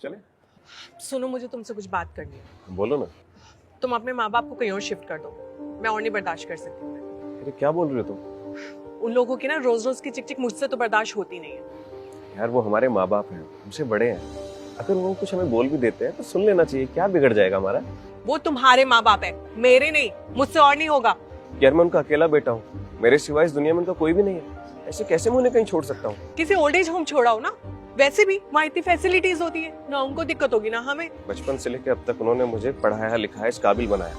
चले? सुनो, मुझे तुमसे कुछ बात करनी है। बोलो ना। तुम अपने माँ बाप को कहीं और शिफ्ट कर दो, मैं और नहीं बर्दाश्त कर सकती हूँ। अरे क्या बोल रहे हो तुम? उन लोगों की ना रोज रोज की चिक चिक मुझसे तो बर्दाश्त होती नहीं है। यार वो हमारे माँ बाप हैं, हमसे बड़े हैं। अगर वो कुछ हमें बोल भी देते हैं तो सुन लेना चाहिए, क्या बिगड़ जाएगा हमारा? वो तुम्हारे माँ बाप है, मेरे नहीं। मुझसे और नहीं होगा। यार मैं उनका अकेला बेटा हूँ, मेरे सिवाय इस दुनिया में उनका कोई भी नहीं है। ऐसे कैसे मैं उन्हें कहीं छोड़ सकता हूँ? किसी ओल्ड एज होम छोड़ाओ ना। वैसे भी वहाँ इतनी फैसिलिटीज होती है, ना उनको दिक्कत होगी ना हमें। बचपन से लेकर अब तक उन्होंने मुझे पढ़ाया लिखाया, इस काबिल बनाया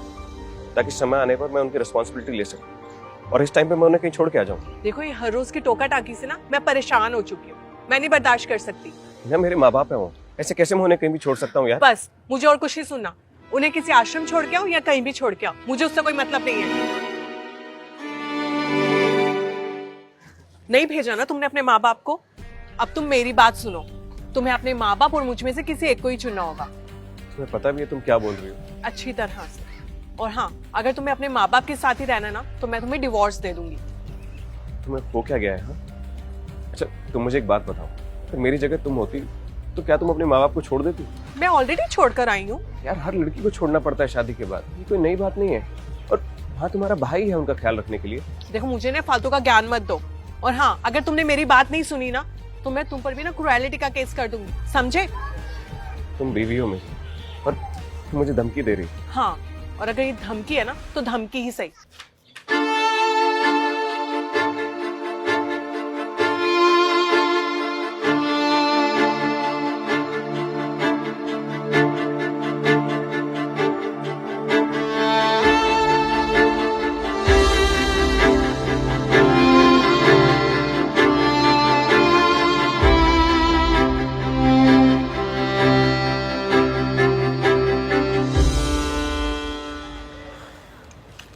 ताकि समय आने पर मैं उनकी रिस्पॉन्सिबिलिटी ले सकूं। और इस टाइम पे मैं उन्हें कहीं छोड़ के आ जाऊं। देखो, ये हर रोज की टोका टाकी से ना मैं परेशान हो चुकी हूँ। मैं नहीं बर्दाश्त कर सकती। ना मेरे माँ बाप है वो, ऐसे कैसे मैं उन्हें कहीं भी छोड़ सकता हूँ यार? बस मुझे और कुछ नहीं सुनना। उन्हें किसी आश्रम छोड़ के आओ या कहीं भी छोड़ के आओ, मुझे उससे कोई मतलब नहीं है। नहीं भेजा ना तुमने अपने माँ बाप को? अब तुम मेरी बात सुनो, तुम्हें अपने माँ बाप और मुझ में से किसी एक को ही चुनना होगा। तुम्हें पता भी है तुम क्या बोल रही हो? अच्छी तरह से। और हाँ, अगर तुम्हें अपने माँ बाप के साथ ही रहना ना, तो मैं तुम्हें डिवोर्स दे दूंगी। तुम्हें हो क्या गया है? हाँ, अच्छा तुम मुझे एक बात बताओ, अगर मेरी जगह तुम होती तो क्या तुम अपने माँ बाप को छोड़ देती? मैं ऑलरेडी छोड़ कर आई हूँ। यार हर लड़की को छोड़ना पड़ता है शादी के बाद, ये कोई नई बात नहीं है। और हाँ, तुम्हारा भाई है उनका ख्याल रखने के लिए। देखो, मुझे ना फालतू का ज्ञान मत दो। और हाँ, अगर तुमने मेरी बात नहीं सुनी ना, तो मैं तुम पर भी ना क्रुएलिटी का केस कर दूंगी, समझे? तुम बीवी हो मेरी और तुम मुझे धमकी दे रही हो। हाँ, और अगर ये धमकी है ना, तो धमकी ही सही।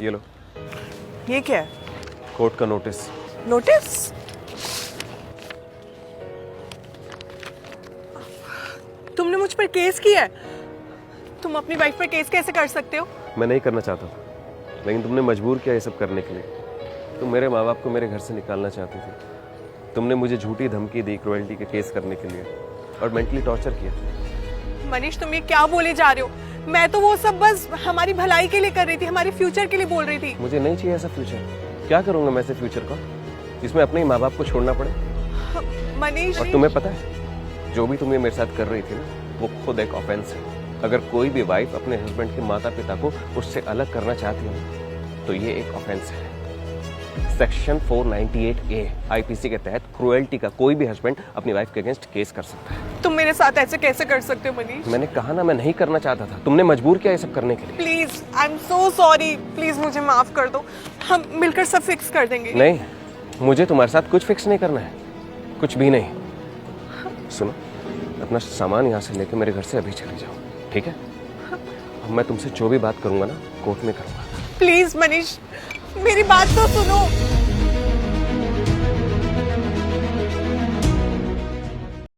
ये लो, ये क्या है? कोर्ट का नोटिस। नोटिस? तुमने मुझ पर केस किया है? तुम अपनी वाइफ पर केस कैसे कर सकते हो? मैं नहीं करना चाहता था, लेकिन तुमने मजबूर किया ये सब करने के लिए। तुम मेरे माँ बाप को मेरे घर से निकालना चाहती थी। तुमने मुझे झूठी धमकी दी क्रुएल्टी के केस करने के लिए और मेंटली टॉर्चर किया। मनीष, तुम ये क्या बोले जा रहे हो? मैं तो वो सब बस हमारी भलाई के लिए कर रही थी, हमारे फ्यूचर के लिए बोल रही थी। मुझे नहीं चाहिए ऐसा फ्यूचर। क्या करूंगा मैं ऐसे फ्यूचर का जिसमें अपने ही माँ बाप को छोड़ना पड़े? मनीष, और तुम्हें पता है, जो भी तुम ये मेरे साथ कर रही थी ना, वो खुद एक ऑफेंस है। अगर कोई भी वाइफ अपने हस्बैंड के माता पिता को उससे अलग करना चाहती है तो ये एक ऑफेंस है। सेक्शन 498A आईपीसी के तहत क्रुएल्टी का कोई भी हस्बैंड अपनी वाइफ के अगेंस्ट केस कर सकता है। तुम मेरे साथ ऐसे कैसे कर सकते हो मनीष? मैंने कहा ना, मैं नहीं करना चाहता था, तुमने मजबूर किया ये सब करने के लिए। Please, I am so sorry. Please मुझे माफ कर दो, हम मिलकर सब फिक्स कर देंगे। नहीं, मुझे तुम्हारे साथ कुछ फिक्स नहीं करना है, कुछ भी नहीं। सुनो, अपना सामान यहाँ से लेके मेरे घर से अभी चले जाओ, ठीक है? अब मैं तुमसे जो भी बात करूंगा ना, कोर्ट में करूंगा। प्लीज मनीष, मेरी बात तो सुनो।